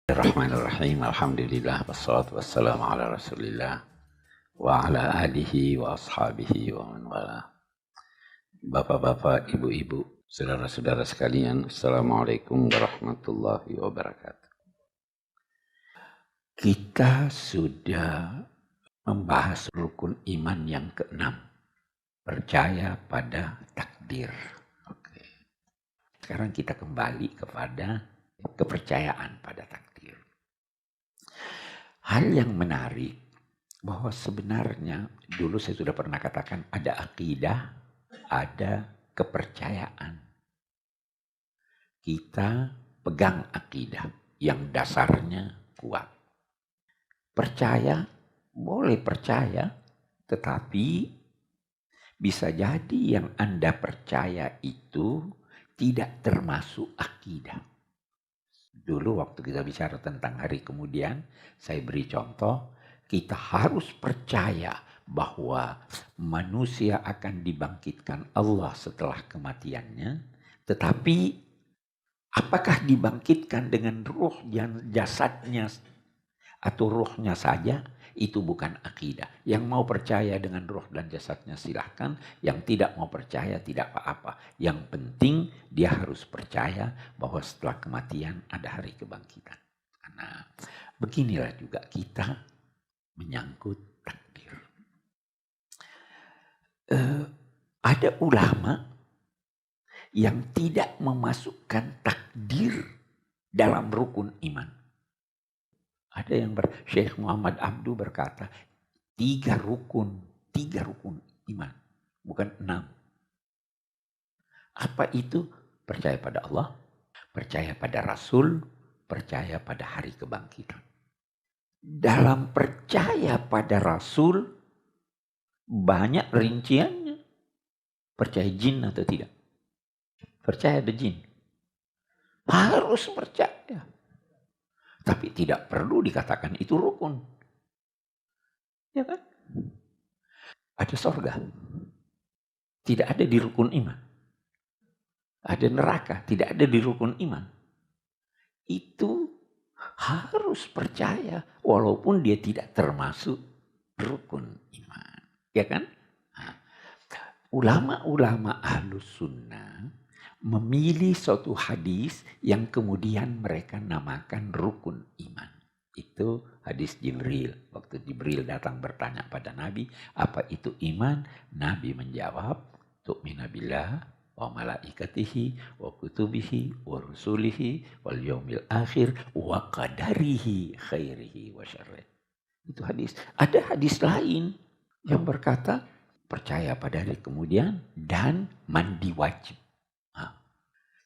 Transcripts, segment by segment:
Bismillahirrahmanirrahim. Alhamdulillah wassalatu wassalamu ala Rasulillah wa ala alihi wa ashabihi wa man wala. Bapak-bapak, ibu-ibu, saudara-saudara sekalian, Assalamualaikum warahmatullahi wabarakatuh. Kita sudah membahas rukun iman yang keenam, percaya pada takdir. Oke. Sekarang kita kembali kepada kepercayaan pada takdir. Hal yang menarik bahwa sebenarnya dulu saya sudah pernah katakan ada akidah, ada kepercayaan. Kita pegang akidah yang dasarnya kuat. Percaya, boleh percaya, tetapi bisa jadi yang Anda percaya itu tidak termasuk akidah. Dulu waktu kita bicara tentang hari kemudian, saya beri contoh, kita harus percaya bahwa manusia akan dibangkitkan Allah setelah kematiannya. Tetapi apakah dibangkitkan dengan ruh jasadnya atau ruhnya saja? Itu bukan akidah. Yang mau percaya dengan ruh dan jasadnya silahkan. Yang tidak mau percaya tidak apa-apa. Yang penting dia harus percaya bahwa setelah kematian ada hari kebangkitan. Karena beginilah juga kita menyangkut takdir. Ada ulama yang tidak memasukkan takdir dalam rukun iman. Ada yang Syekh Muhammad Abdu berkata, 3 rukun iman, bukan 6. Apa itu? Percaya pada Allah, percaya pada Rasul, percaya pada hari kebangkitan. Dalam percaya pada Rasul, banyak rinciannya. Percaya jin atau tidak? Percaya ada jin. Harus percaya. Tapi tidak perlu dikatakan itu rukun. Ya kan? Ada surga. Tidak ada di rukun iman. Ada neraka. Tidak ada di rukun iman. Itu harus percaya. Walaupun dia tidak termasuk rukun iman. Ya kan? Nah, ulama-ulama ahlus sunnah memilih suatu hadis yang kemudian mereka namakan rukun iman. Itu hadis Jibril. Waktu Jibril datang bertanya pada Nabi, apa itu iman? Nabi menjawab, tu'mina billah wa malaikatihi wa kutubihi wa rusulihi wal yaumil akhir wa qadarihi khairihi wa syarrih. Itu hadis. Ada hadis lain yang berkata percaya pada hari kemudian dan mandi wajib.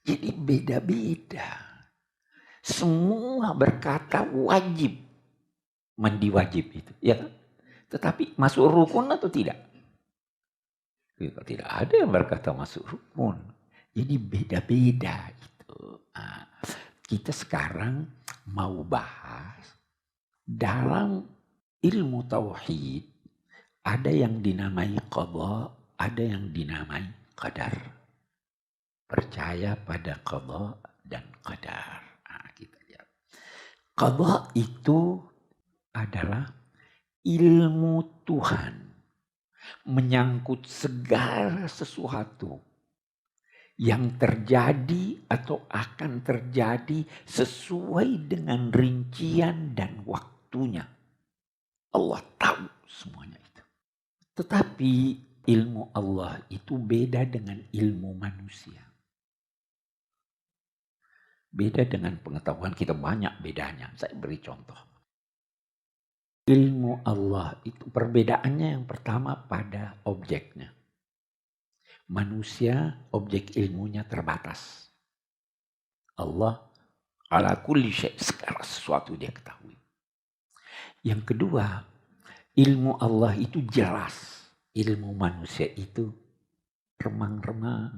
Jadi beda-beda. Semua berkata wajib. Mandi wajib itu. Ya kan? Tetapi masuk rukun atau tidak? Tidak ada yang berkata masuk rukun. Jadi beda-beda itu. Nah, kita sekarang mau bahas dalam ilmu tauhid ada yang dinamai qadha, ada yang dinamai qadar. Percaya pada qadha dan qadar. Nah, kita lihat. Qadha itu adalah ilmu Tuhan menyangkut segala sesuatu yang terjadi atau akan terjadi sesuai dengan rincian dan waktunya. Allah tahu semuanya itu. Tetapi ilmu Allah itu beda dengan ilmu manusia. Beda dengan pengetahuan kita, banyak bedanya. Saya beri contoh. Ilmu Allah itu perbedaannya yang pertama pada objeknya. Manusia objek ilmunya terbatas. Allah ala kulli syai', segala sesuatu dia ketahui. Yang kedua, ilmu Allah itu jelas. Ilmu manusia itu remang-remang.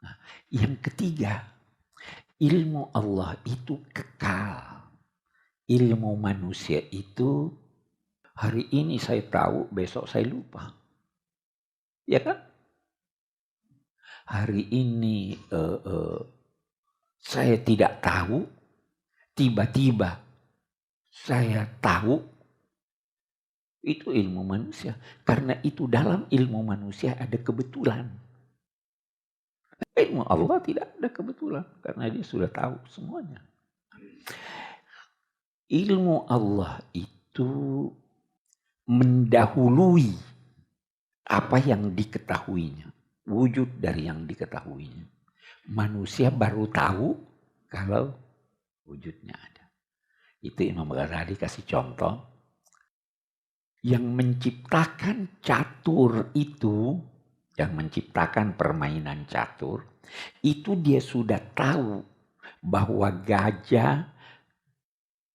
Nah, yang ketiga, ilmu Allah itu kekal. Ilmu manusia itu hari ini saya tahu, besok saya lupa. Ya kan? Hari ini saya tidak tahu, tiba-tiba saya tahu, itu ilmu manusia. Karena itu dalam ilmu manusia ada kebetulan. Ilmu Allah tidak ada kebetulan karena dia sudah tahu semuanya. Ilmu Allah itu mendahului apa yang diketahuinya, wujud dari yang diketahuinya. Manusia baru tahu kalau wujudnya ada. Itu Imam Ghazali kasih contoh. Yang menciptakan catur itu, yang menciptakan permainan catur, itu dia sudah tahu bahwa gajah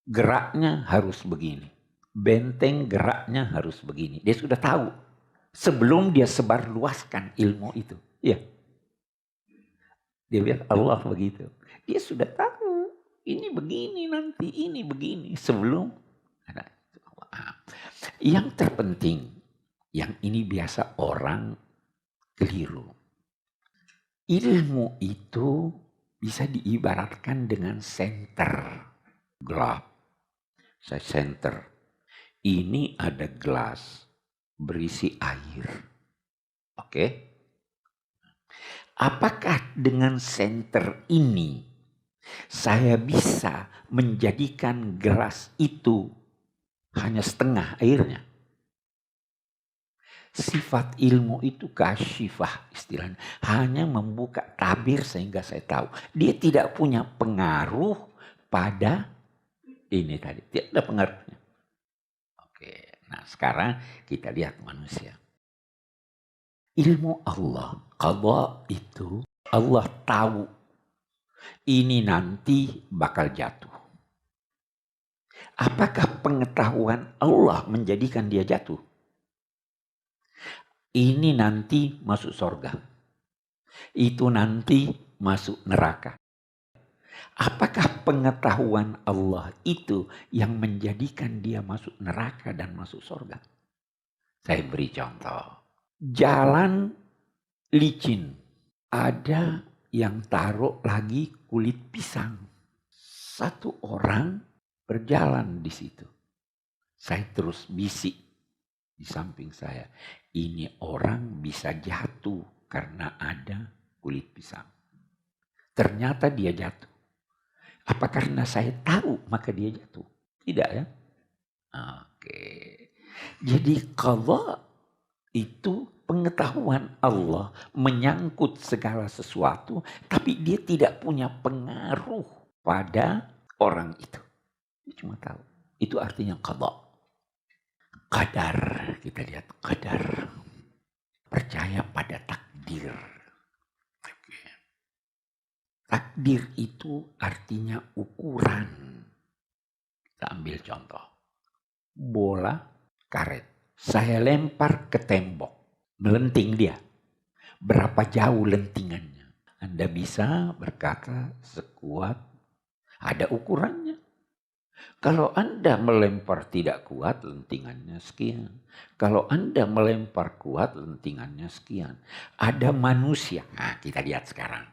geraknya harus begini. Benteng geraknya harus begini. Dia sudah tahu sebelum dia sebarluaskan ilmu itu. Ya. Dia bilang Allah begitu. Dia sudah tahu ini begini nanti, ini begini sebelum ada. Yang terpenting, yang ini biasa orang keliru. Ilmu itu bisa diibaratkan dengan senter gelap. Saya senter. Ini ada gelas berisi air. Oke? Apakah dengan senter ini saya bisa menjadikan gelas itu hanya setengah airnya? Sifat ilmu itu kasyifah istilahnya. Hanya membuka tabir sehingga saya tahu. Dia tidak punya pengaruh pada ini tadi. Tidak ada pengaruhnya. Oke, nah sekarang kita lihat manusia. Ilmu Allah, qadha itu Allah tahu ini nanti bakal jatuh. Apakah pengetahuan Allah menjadikan dia jatuh? Ini nanti masuk surga. Itu nanti masuk neraka. Apakah pengetahuan Allah itu yang menjadikan dia masuk neraka dan masuk surga? Saya beri contoh. Jalan licin. Ada yang taruh lagi kulit pisang. Satu orang berjalan di situ. Saya terus bisik di samping saya. Ini orang bisa jatuh karena ada kulit pisang. Ternyata dia jatuh. Apa karena saya tahu maka dia jatuh? Tidak ya? Oke. Jadi qadha itu pengetahuan Allah menyangkut segala sesuatu, tapi dia tidak punya pengaruh pada orang itu. Dia cuma tahu. Itu artinya qadha. Qadar, kita lihat qadar. Percaya pada takdir. Takdir itu artinya ukuran. Kita ambil contoh. Bola karet. Saya lempar ke tembok. Melenting dia. Berapa jauh lentingannya? Anda bisa berkata sekuat. Ada ukurannya. Kalau Anda melempar tidak kuat, lentingannya sekian. Kalau Anda melempar kuat, lentingannya sekian. Ada manusia. Nah, kita lihat sekarang.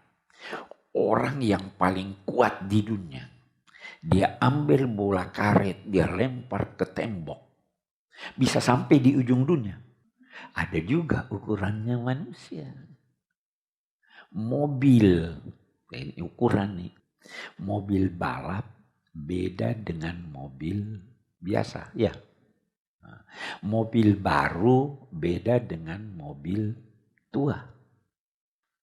Orang yang paling kuat di dunia. Dia ambil bola karet, dia lempar ke tembok. Bisa sampai di ujung dunia. Ada juga ukurannya manusia. Mobil, ini ukuran nih. Mobil balap beda dengan mobil biasa. Ya. Mobil baru beda dengan mobil tua.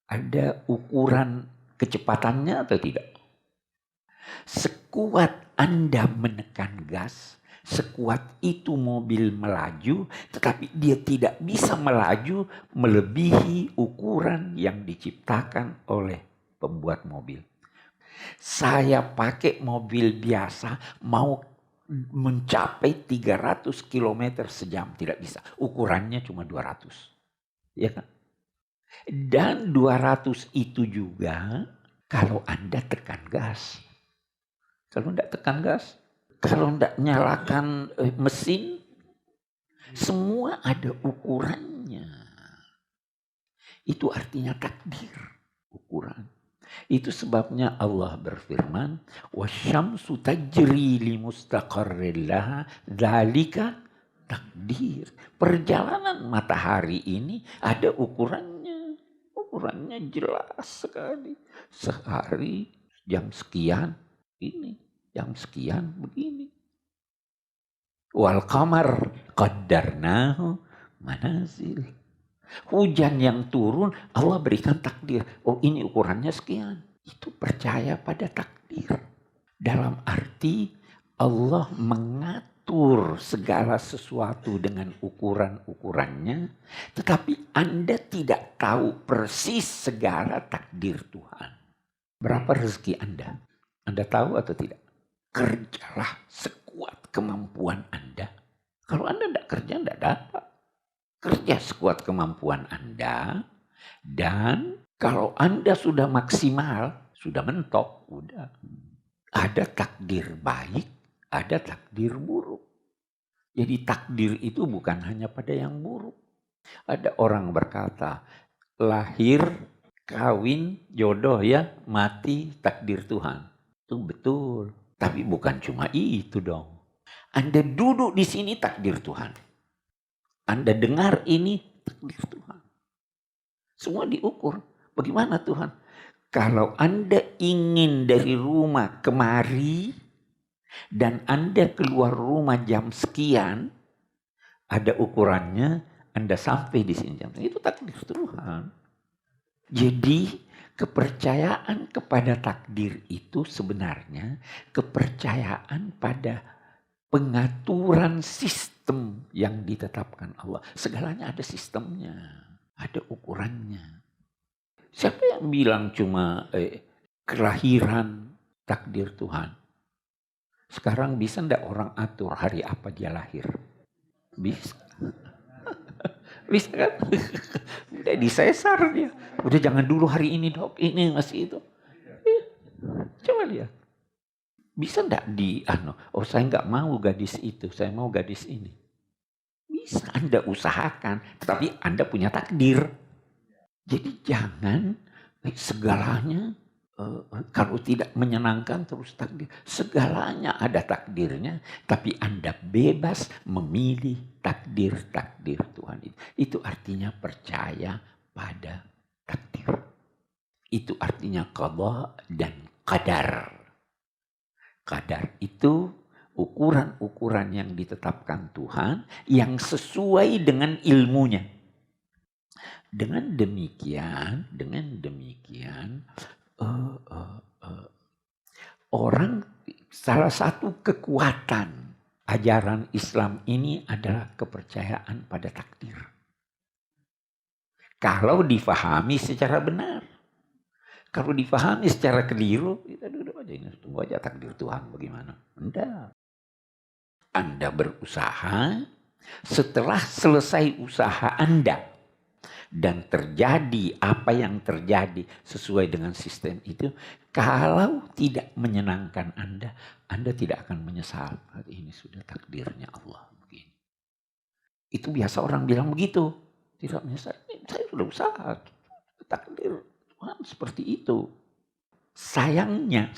Ada ukuran kecepatannya atau tidak? Sekuat Anda menekan gas, sekuat itu mobil melaju, tetapi dia tidak bisa melaju melebihi ukuran yang diciptakan oleh pembuat mobil. Saya pakai mobil biasa mau mencapai 300 km sejam, tidak bisa. Ukurannya cuma 200. Ya kan? Dan 200 itu juga kalau Anda tekan gas. Kalau tidak tekan gas, kalau tidak nyalakan mesin, semua ada ukurannya. Itu artinya takdir, ukuran. Itu sebabnya Allah berfirman, wasyamsu tajri li mustaqarrin laha, dzalika takdir. Perjalanan matahari ini ada ukurannya. Ukurannya jelas sekali. Sehari jam sekian ini, jam sekian begini. Wal qamar qaddarnahu manazil. Hujan yang turun Allah berikan takdir. Oh, ini ukurannya sekian. Itu percaya pada takdir. Dalam arti Allah mengatur segala sesuatu dengan ukuran-ukurannya. Tetapi Anda tidak tahu persis segala takdir Tuhan. Berapa rezeki Anda? Anda tahu atau tidak? Kerjalah sekuat kemampuan Anda. Kalau Anda tidak kerja, tidak dapat. Kerja sekuat kemampuan Anda. Dan kalau Anda sudah maksimal, sudah mentok, udah. Ada takdir baik, ada takdir buruk. Jadi takdir itu bukan hanya pada yang buruk. Ada orang berkata, lahir, kawin, jodoh ya, mati, takdir Tuhan. Itu betul. Tapi bukan cuma itu dong. Anda duduk di sini takdir Tuhan. Anda dengar ini takdir Tuhan. Semua diukur. Bagaimana Tuhan? Kalau Anda ingin dari rumah kemari dan Anda keluar rumah jam sekian, ada ukurannya, Anda sampai di sini jam sekian. Itu takdir Tuhan. Jadi kepercayaan kepada takdir itu sebenarnya kepercayaan pada pengaturan sistem yang ditetapkan Allah. Segalanya ada sistemnya, ada ukurannya. Siapa yang bilang cuma kelahiran takdir Tuhan? Sekarang bisa enggak orang atur hari apa dia lahir? Bisa. Bisa kan? Udah disesar dia. Udah jangan dulu hari ini dok, ini masih itu. Coba lihat. Bisa enggak oh saya enggak mau gadis itu, saya mau gadis ini. Bisa Anda usahakan, tetapi Anda punya takdir. Jadi jangan segalanya kalau tidak menyenangkan terus takdir. Segalanya ada takdirnya, tapi Anda bebas memilih takdir-takdir Tuhan itu. Itu artinya percaya pada takdir. Itu artinya qada dan qadar. Qadar itu ukuran-ukuran yang ditetapkan Tuhan yang sesuai dengan ilmunya. Dengan demikian, orang salah satu kekuatan ajaran Islam ini adalah kepercayaan pada takdir. Kalau difahami secara benar. Kalau difahami secara keliru, kita duduk aja ini, tunggu aja takdir Tuhan bagaimana. Enggak. Anda berusaha, setelah selesai usaha Anda dan terjadi apa yang terjadi sesuai dengan sistem itu, kalau tidak menyenangkan Anda tidak akan menyesal. Ini sudah takdirnya Allah begini. Itu biasa orang bilang begitu, tidak menyesal. Saya sudah usaha, takdir Tuhan seperti itu. Sayangnya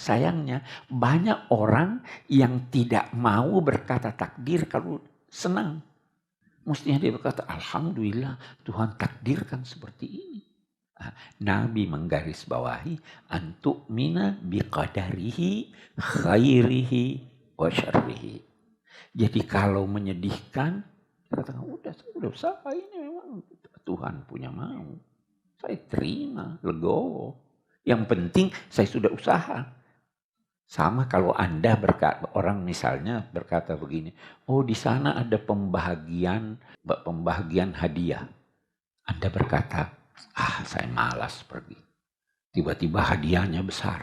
banyak orang yang tidak mau berkata takdir kalau senang. Mestinya dia berkata, alhamdulillah Tuhan takdirkan seperti ini. Nabi menggarisbawahi, antu'mina biqadarihi khairihi wa syarrihi. Jadi kalau menyedihkan, katakan, saya udah usaha ini memang Tuhan punya mau. Saya terima, legowo. Yang penting saya sudah usaha. Sama kalau Anda orang misalnya berkata begini, oh di sana ada pembagian hadiah. Anda berkata, saya malas pergi. Tiba-tiba hadiahnya besar.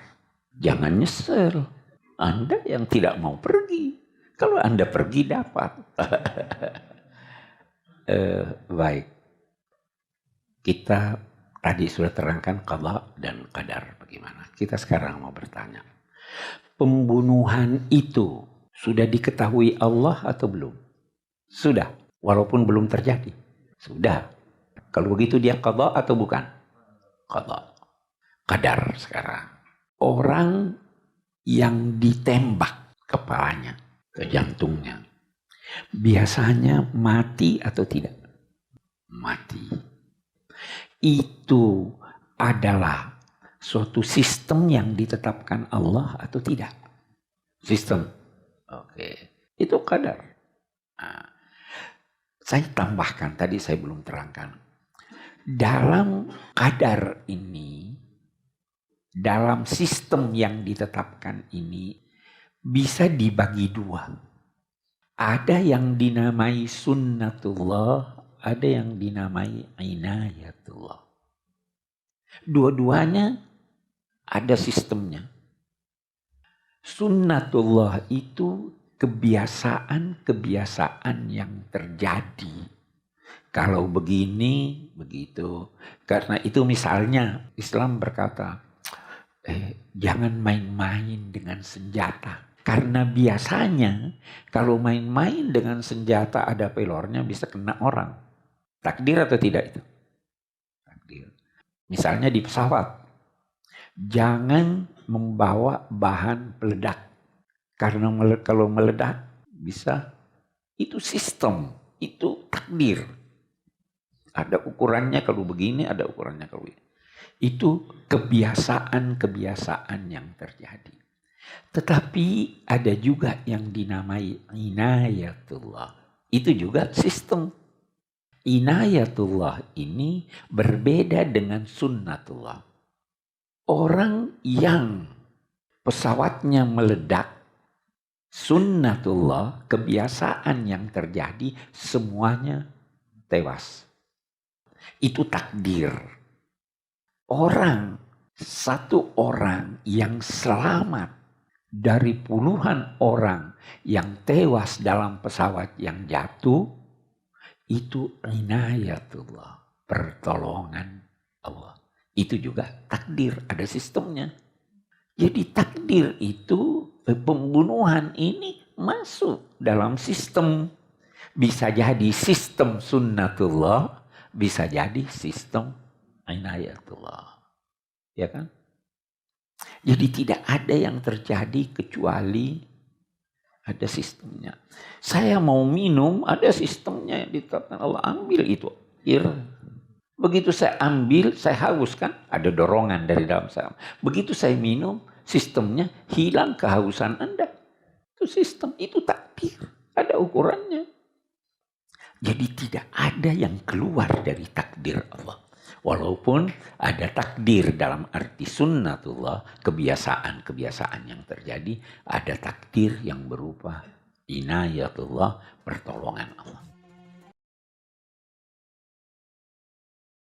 Jangan nyesel. Anda yang tidak mau pergi. Kalau Anda pergi dapat. Baik. Kita tadi sudah terangkan qada dan qadar bagaimana. Kita sekarang mau bertanya. Pembunuhan itu sudah diketahui Allah atau belum? Sudah, walaupun belum terjadi. Sudah. Kalau begitu dia qada atau bukan? Qada. Qadar sekarang. Orang yang ditembak kepalanya ke jantungnya, biasanya mati atau tidak? Mati. Itu adalah suatu sistem yang ditetapkan Allah atau tidak? Sistem. Oke. Itu qadar. Nah, saya tambahkan, tadi saya belum terangkan. Dalam qadar ini, dalam sistem yang ditetapkan ini, bisa dibagi dua. Ada yang dinamai sunnatullah, ada yang dinamai inayatullah. Dua-duanya ada sistemnya. Sunnatullah itu kebiasaan-kebiasaan yang terjadi. Kalau begini, begitu. Karena itu misalnya Islam berkata, jangan main-main dengan senjata. Karena biasanya kalau main-main dengan senjata ada pelornya bisa kena orang. Takdir atau tidak itu? Takdir. Misalnya di pesawat, jangan membawa bahan peledak. Karena kalau meledak bisa, itu sistem, itu takdir. Ada ukurannya kalau begini, ada ukurannya kalau begini. Itu kebiasaan-kebiasaan yang terjadi. Tetapi ada juga yang dinamai inayatullah. Itu juga sistem. Inayatullah ini berbeda dengan sunnatullah. Orang yang pesawatnya meledak, sunnatullah, kebiasaan yang terjadi, semuanya tewas. Itu takdir. Satu orang yang selamat dari puluhan orang yang tewas dalam pesawat yang jatuh, itu inayatullah, pertolongan Allah. Itu juga takdir, ada sistemnya. Jadi takdir itu, pembunuhan ini masuk dalam sistem. Bisa jadi sistem sunnatullah, bisa jadi sistem inayatullah. Ya kan? Jadi tidak ada yang terjadi kecuali ada sistemnya. Saya mau minum, ada sistemnya yang ditetapkan Allah. Ambil itu air. Begitu saya ambil, saya haus kan? Ada dorongan dari dalam saya. Begitu saya minum, sistemnya hilang kehausan Anda. Itu sistem, itu takdir. Ada ukurannya. Jadi tidak ada yang keluar dari takdir Allah. Walaupun ada takdir dalam arti sunnatullah, kebiasaan-kebiasaan yang terjadi, ada takdir yang berupa inayatullah, pertolongan Allah.